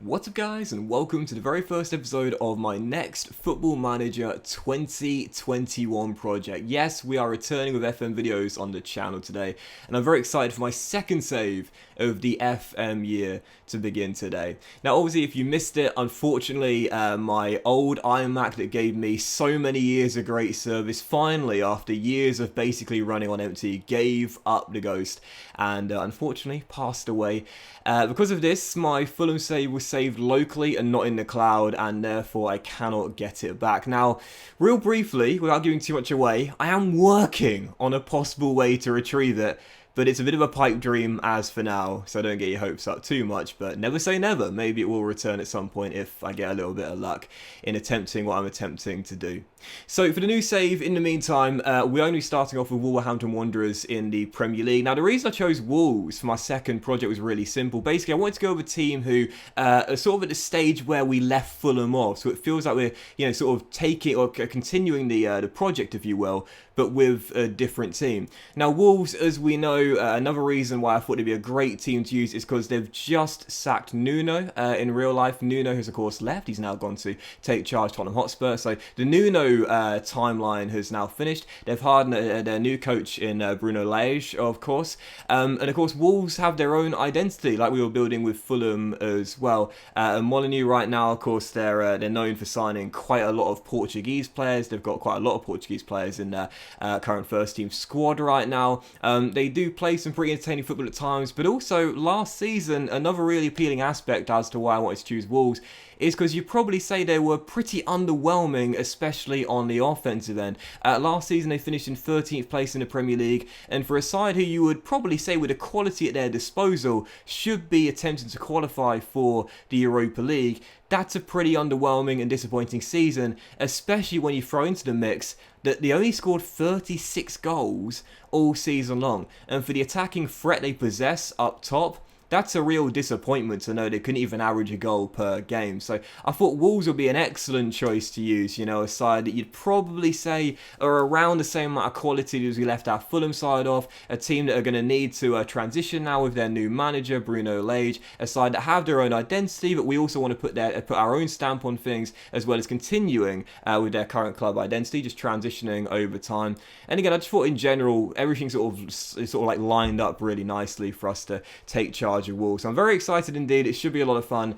What's up guys, and welcome to the very first episode of my next Football Manager 2021 project. Yes, we are returning with FM videos on the channel today, and I'm very excited for my second save of the FM year to begin today. Now obviously if you missed it, unfortunately my old iMac that gave me so many years of great service finally, after years of basically running on empty, gave up the ghost and unfortunately passed away. Because of this, my Fulham save was saved locally and not in the cloud, and therefore I cannot get it back. Now, real briefly, without giving too much away, I am working on a possible way to retrieve it, but it's a bit of a pipe dream as for now, so don't get your hopes up too much, but never say never. Maybe it will return at some point if I get a little bit of luck in attempting what I'm attempting to do. So for the new save, in the meantime, we're only starting off with Wolverhampton Wanderers in the Premier League. Now the reason I chose Wolves for my second project was really simple. Basically, I wanted to go with a team who are sort of at the stage where we left Fulham off, so it feels like we're, sort of taking or continuing the project, if you will, but with a different team. Now Wolves, as we know, another reason why I thought it'd be a great team to use is because they've just sacked Nuno in real life. Nuno has of course left. He's now gone to take charge of Tottenham Hotspur. So the Nuno timeline has now finished. They've hired their new coach in Bruno Lage, of course. And of course Wolves have their own identity, like we were building with Fulham as well. Molineux right now, of course, they're known for signing quite a lot of Portuguese players. They've got quite a lot of Portuguese players in their current first team squad right now. They do play some pretty entertaining football at times, but also last season, another really appealing aspect as to why I wanted to choose Wolves is because you probably say they were pretty underwhelming, especially on the offensive end. Last season they finished in 13th place in the Premier League, and for a side who you would probably say with the quality at their disposal should be attempting to qualify for the Europa League, that's a pretty underwhelming and disappointing season, especially when you throw into the mix that they only scored 36 goals all season long. And for the attacking threat they possess up top, that's a real disappointment to know they couldn't even average a goal per game. So I thought Wolves would be an excellent choice to use, a side that you'd probably say are around the same amount of quality as we left our Fulham side off, a team that are going to need to transition now with their new manager, Bruno Lage, a side that have their own identity, but we also want to put our own stamp on things, as well as continuing with their current club identity, just transitioning over time. And again, I just thought in general, everything sort of like lined up really nicely for us to take charge of Wolves. So I'm very excited indeed. It should be a lot of fun.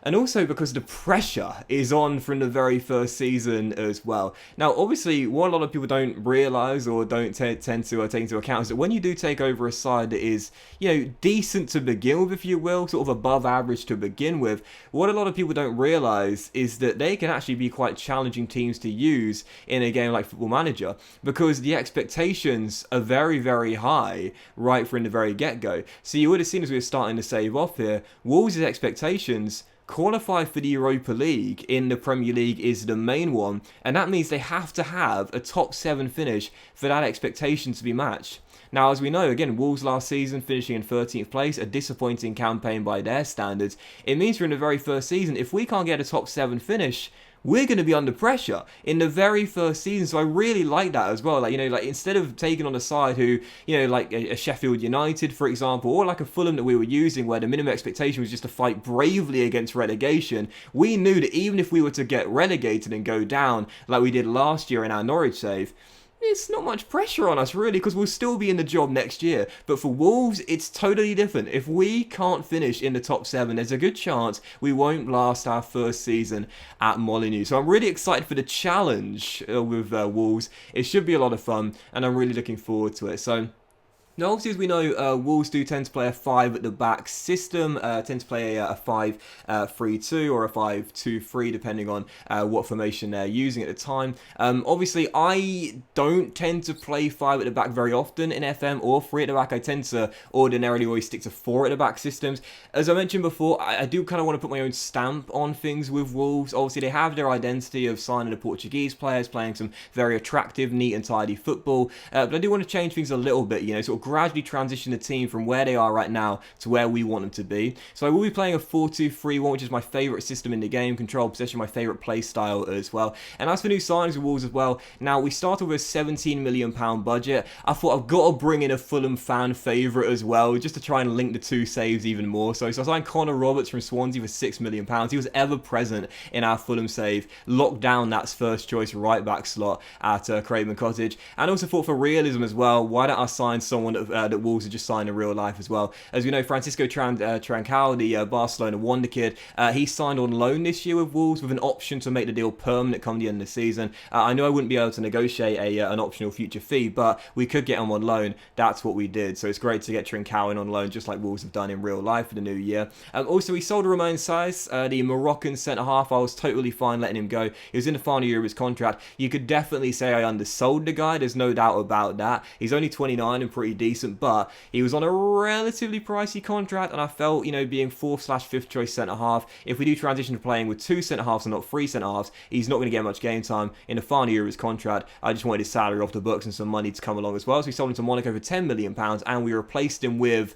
And also because the pressure is on from the very first season as well. Now, obviously, what a lot of people don't realise or don't tend to take into account is that when you do take over a side that is, decent to begin with, if you will, sort of above average to begin with, what a lot of people don't realise is that they can actually be quite challenging teams to use in a game like Football Manager, because the expectations are very, very high right from the very get-go. So you would have seen as we were starting to save off here, Wolves' expectations qualify for the Europa League in the Premier League is the main one, and that means they have to have a top 7 finish for that expectation to be matched. Now, as we know, again, Wolves last season finishing in 13th place, a disappointing campaign by their standards. It means for in the very first season, if we can't get a top 7 finish, we're going to be under pressure in the very first season. So I really like that as well. Like, instead of taking on a side who, like a Sheffield United, for example, or like a Fulham that we were using, where the minimum expectation was just to fight bravely against relegation, we knew that even if we were to get relegated and go down like we did last year in our Norwich save, it's not much pressure on us really, because we'll still be in the job next year. But for Wolves, it's totally different. If we can't finish in the top 7, there's a good chance we won't last our first season at Molineux. So I'm really excited for the challenge with Wolves. It should be a lot of fun, and I'm really looking forward to it. So now, obviously, as we know, Wolves do tend to play a 5 at the back system, tend to play a 5-3-2 or a 5-2-3, depending on what formation they're using at the time. Obviously, I don't tend to play 5 at the back very often in FM or 3 at the back. I tend to ordinarily always stick to 4 at the back systems. As I mentioned before, I do kind of want to put my own stamp on things with Wolves. Obviously, they have their identity of signing the Portuguese players, playing some very attractive, neat and tidy football. But I do want to change things a little bit, sort of sort of gradually transition the team from where they are right now to where we want them to be. So I will be playing a 4-2-3-1, which is my favourite system in the game. Control possession, my favourite play style as well. And as for new signings with Wolves as well, now we started with a £17 million budget. I thought I've got to bring in a Fulham fan favourite as well, just to try and link the two saves even more. So I signed Connor Roberts from Swansea for £6 million. He was ever present in our Fulham save, locked down that first choice right back slot at Craven Cottage. And also thought for realism as well, why don't I sign someone that Wolves have just signed in real life as well. As we know, Francisco Trancao, the Barcelona wonder kid, he signed on loan this year with Wolves with an option to make the deal permanent come the end of the season. I know I wouldn't be able to negotiate an optional future fee, but we could get him on loan. That's what we did. So it's great to get Trincao in on loan, just like Wolves have done in real life for the new year. Also, we sold Romain Saez, the Moroccan centre-half. I was totally fine letting him go. He was in the final year of his contract. You could definitely say I undersold the guy. There's no doubt about that. He's only 29 and pretty decent, but he was on a relatively pricey contract, and I felt, you know, being 4th/5th choice centre-half, if we do transition to playing with 2 centre-halves and not 3 centre-halves, he's not going to get much game time in the final year of his contract. I just wanted his salary off the books and some money to come along as well. So we sold him to Monaco for £10 million, and we replaced him with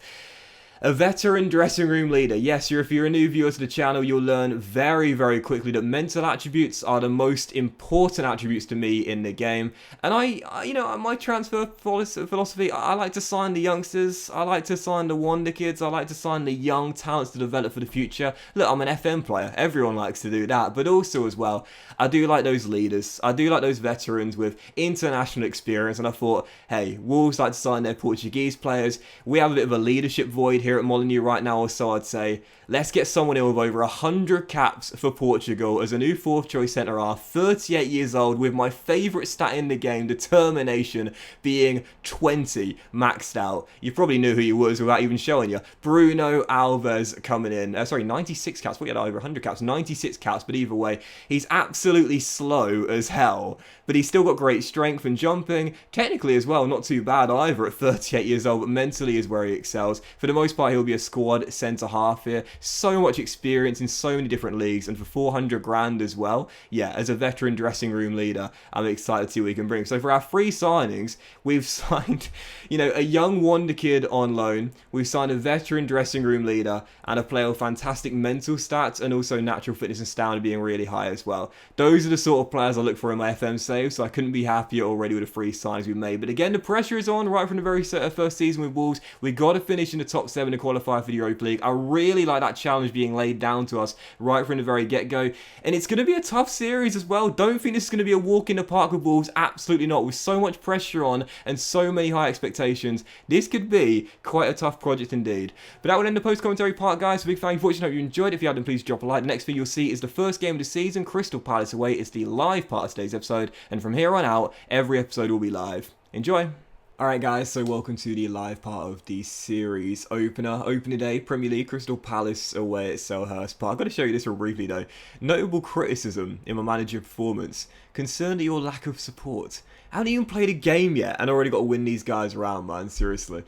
a veteran dressing room leader. Yes, if you're a new viewer to the channel, you'll learn very, very quickly that mental attributes are the most important attributes to me in the game. And I you know, my transfer philosophy, I like to sign the youngsters, I like to sign the wonder kids, I like to sign the young talents to develop for the future. Look, I'm an FM player, everyone likes to do that, but also as well, I do like those leaders, I do like those veterans with international experience, and I thought, hey, Wolves like to sign their Portuguese players, we have a bit of a leadership void here at Molineux right now, or so I'd say. Let's get someone in with over 100 caps for Portugal as a new 4th choice centre-half, 38 years old, with my favourite stat in the game, determination, being 20 maxed out. You probably knew who he was without even showing you. Bruno Alves coming in. Sorry, 96 caps. We had over 100 caps. 96 caps, but either way, he's absolutely slow as hell. But he's still got great strength and jumping. Technically as well, not too bad either at 38 years old, but mentally is where he excels. For the most part, he'll be a squad centre-half here. So much experience in so many different leagues, and for 400 grand as well. Yeah, as a veteran dressing room leader, I'm excited to see what he can bring. So for our free signings, we've signed, you know, a young wonder kid on loan. We've signed a veteran dressing room leader and a player with fantastic mental stats and also natural fitness and stamina being really high as well. Those are the sort of players I look for in my FM saves, so I couldn't be happier already with the free signings we've made. But again, the pressure is on right from the very first season with Wolves. We got to finish in the top 7 to qualify for the Europa League. I really like that challenge being laid down to us right from the very get-go, and it's going to be a tough series as well. Don't think this is going to be a walk in the park with Wolves, absolutely not. With so much pressure on and so many high expectations, this could be quite a tough project indeed. But that would end the post-commentary part, guys. So big thank you for watching. I hope you enjoyed. If you have, then please drop a like. The next thing you'll see is the first game of the season, Crystal Palace away. It's the live part of today's episode, and from here on out, every episode will be live. Enjoy! Alright guys, so welcome to the live part of the series opening day, Premier League, Crystal Palace away at Selhurst Park. I've got to show you this real briefly though. Notable criticism in my manager performance concerned at your lack of support. I haven't even played a game yet and already got to win these guys around, man, seriously.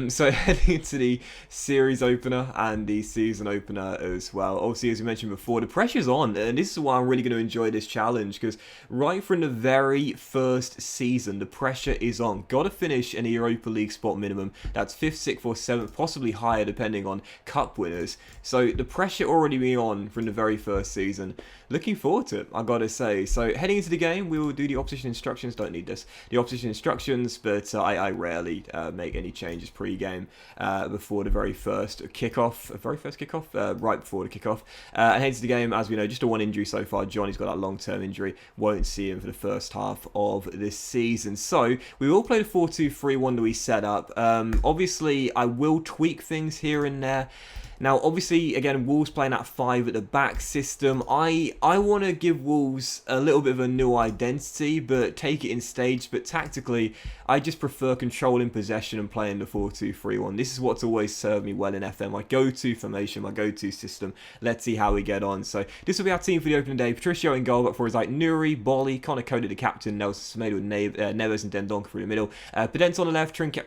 So heading into the series opener and the season opener as well. Obviously, as we mentioned before, the pressure's on, and this is why I'm really going to enjoy this challenge, because right from the very first season, the pressure is on. Got to finish in a Europa League spot minimum. That's 5th, 6th or 7th, possibly higher depending on cup winners. So the pressure already being on from the very first season. Looking forward to it, I gotta say. So heading into the game, we will do the opposition instructions. Don't need this. The opposition instructions, but I rarely make any changes pre-game before the very first kickoff. Right before the kickoff. And heading to the game, as we know, just a 1 injury so far. Johnny's got that long-term injury. Won't see him for the first half of this season. So we will play the 4-2-3-1 that we set up. Obviously, I will tweak things here and there. Now, obviously, again, Wolves playing that 5 at the back system. I want to give Wolves a little bit of a new identity, but take it in stages. But tactically, I just prefer controlling possession and playing the 4-2-3-1. This is what's always served me well in FM. My go-to formation, my go-to system. Let's see how we get on. So this will be our team for the opening day. Patricio in goal, but for his like Nuri, Bolly, Connor Cody the captain, Nelson Semedo with Neves and Dendonka through the middle. Pedence on the left, Trinket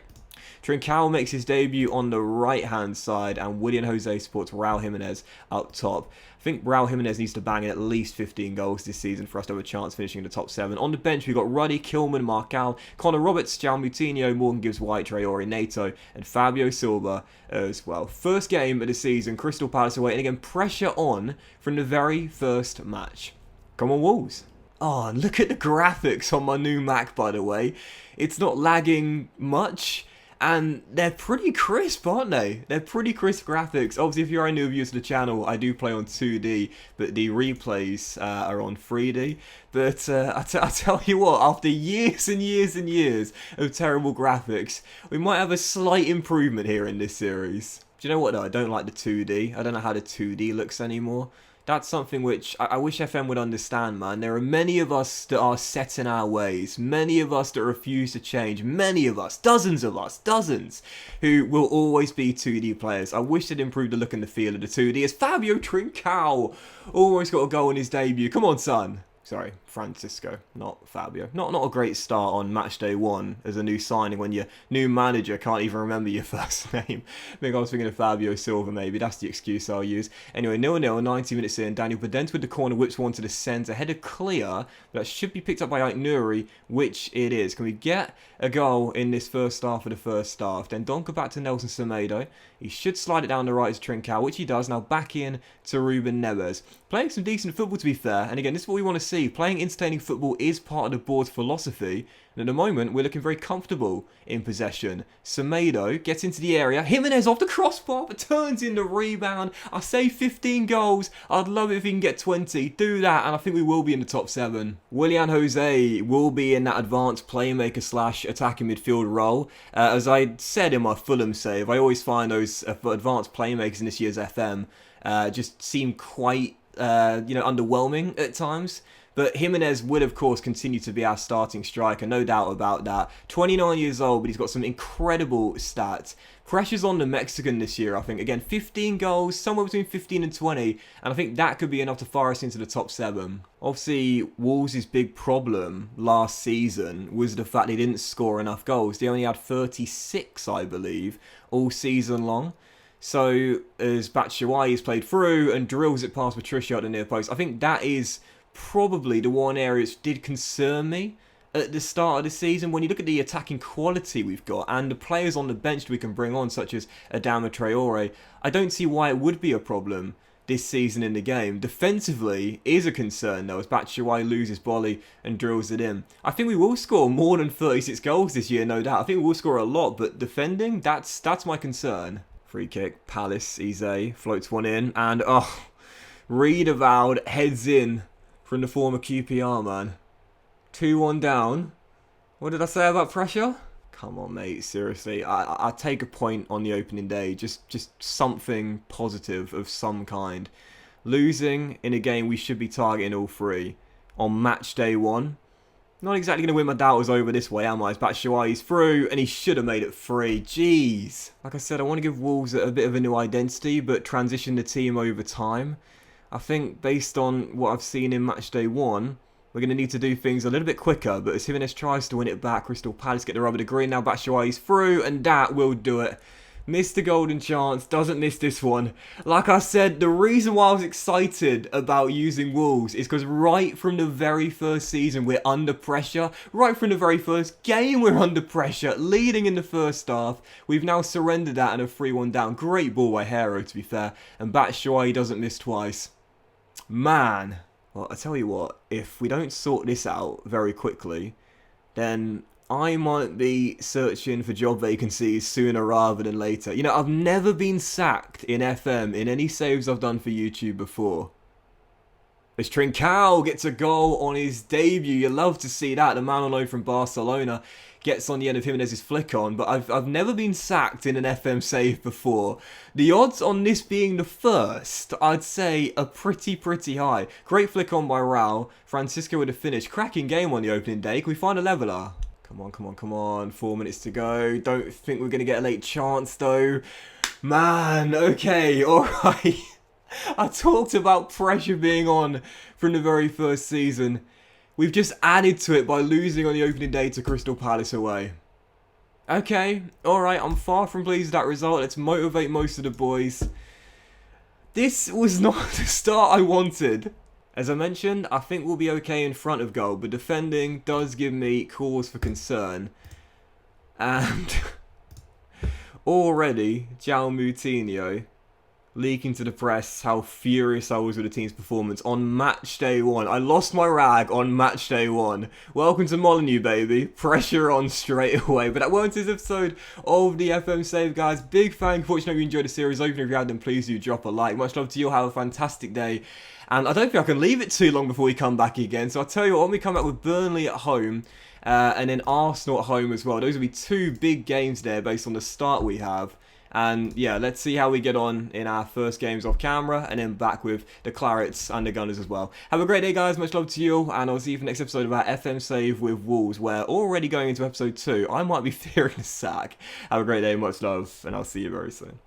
Trincao makes his debut on the right-hand side, and Willian Jose supports Raul Jimenez up top. I think Raul Jimenez needs to bang in at least 15 goals this season for us to have a chance finishing in the top 7. On the bench, we've got Ruddy, Kilman, Marcal, Connor Roberts, João Moutinho, Morgan Gibbs White, Traore, Neto, and Fabio Silva as well. First game of the season, Crystal Palace away, and again, pressure on from the very first match. Come on, Wolves. Oh, and look at the graphics on my new Mac, by the way. It's not lagging much. And they're pretty crisp, aren't they? They're pretty crisp graphics. Obviously, if you're a new viewer to the channel, I do play on 2D, but the replays are on 3D. But I tell you what, after years and years and years of terrible graphics, we might have a slight improvement here in this series. Do you know what, though? I don't like the 2D. I don't know how the 2D looks anymore. That's something which I wish FM would understand, man. There are many of us that are set in our ways. Many of us that refuse to change. Many of us, dozens, who will always be 2D players. I wish they'd improve the look and the feel of the 2D. As Fabio Trincao almost got a goal in his debut. Come on, son. Sorry, Francisco, not Fabio. Not a great start on match day 1 as a new signing when your new manager can't even remember your first name. I think I was thinking of Fabio Silva maybe. That's the excuse I'll use. Anyway, 0-0, 90 minutes in. Daniel Bedent with the corner, whips one to the centre. Header clear, but that should be picked up by Nuri, which it is. Can we get a goal in this first half of the first half? Then Donker back to Nelson Semedo. He should slide it down the right to Trincao, which he does. Now back in to Ruben Neves. Playing some decent football, to be fair. And again, this is what we want to see. Playing entertaining football is part of the board's philosophy. And at the moment, we're looking very comfortable in possession. Semedo gets into the area. Jimenez off the crossbar, but turns in the rebound. I say 15 goals. I'd love it if he can get 20. Do that, and I think we will be in the top 7. Willian Jose will be in that advanced playmaker / attacking midfield role. As I said in my Fulham save, I always find those advanced playmakers in this year's FM just seem quite underwhelming at times. But Jimenez will, of course, continue to be our starting striker, no doubt about that. 29 years old, but he's got some incredible stats. Pressure's on the Mexican this year, I think. Again, 15 goals, somewhere between 15 and 20. And I think that could be enough to fire us into the top 7. Obviously, Wolves' big problem last season was the fact they didn't score enough goals. They only had 36, I believe, all season long. So, as Batshuayi's played through and drills it past Patricio at the near post, I think that is probably the one area which did concern me at the start of the season. When you look at the attacking quality we've got and the players on the bench that we can bring on, such as Adama Traore, I don't see why it would be a problem this season in the game. Defensively is a concern though, as Batshuayi loses volley and drills it in. I think we will score more than 36 goals this year, no doubt. I think we will score a lot, but defending, that's my concern. Free kick, Palace, Eze floats one in, and Reed Avowed heads in from the former QPR, man. 2-1 down. What did I say about pressure? Come on, mate. Seriously. I take a point on the opening day. Just something positive of some kind. Losing in a game we should be targeting all 3 on match day 1. Not exactly going to win my doubters over this way, am I? As Batshuayi's through, and he should have made it 3. Jeez. Like I said, I want to give Wolves a bit of a new identity, but transition the team over time. I think based on what I've seen in match day 1, we're going to need to do things a little bit quicker. But as Jimenez tries to win it back, Crystal Palace get the rub of the green. Now Batshuayi's through, and that will do it. Missed the golden chance, doesn't miss this one. Like I said, the reason why I was excited about using Wolves is because right from the very first season, we're under pressure. Right from the very first game, we're under pressure, leading in the first half. We've now surrendered that and a 3-1 down. Great ball by Hero, to be fair. And Batshuayi doesn't miss twice. Man, well, I tell you what, if we don't sort this out very quickly, then I might be searching for job vacancies sooner rather than later. You know, I've never been sacked in FM in any saves I've done for YouTube before. As Trincao gets a goal on his debut, you love to see that. The man on loan from Barcelona gets on the end of Jimenez's flick on, but I've never been sacked in an FM save before. The odds on this being the first, I'd say, are pretty high. Great flick on by Raul. Francisco with a finish. Cracking game on the opening day. Can we find a leveller? Come on. 4 minutes to go. Don't think we're going to get a late chance, though. Man, okay, alright. I talked about pressure being on from the very first season. We've just added to it by losing on the opening day to Crystal Palace away. Okay, alright, I'm far from pleased with that result. Let's motivate most of the boys. This was not the start I wanted. As I mentioned, I think we'll be okay in front of goal, but defending does give me cause for concern. And already, João Moutinho leaking to the press how furious I was with the team's performance on match day 1. I lost my rag on match day 1. Welcome to Molineux, baby. Pressure on straight away. But that was this episode of the FM Save, guys. Big thank you for watching. I hope you enjoyed the series. Even if you had, then please do drop a like. Much love to you. Have a fantastic day. And I don't think I can leave it too long before we come back again. So I'll tell you what, when we come back with Burnley at home, and then Arsenal at home as well. Those will be 2 big games there based on the start we have. And yeah, let's see how we get on in our first games off camera, and then back with the Clarets and the Gunners as well. Have a great day, guys. Much love to you, and I'll see you for the next episode of our FM Save with Wolves, where already going into episode 2, I might be fearing a sack. Have a great day, much love, and I'll see you very soon.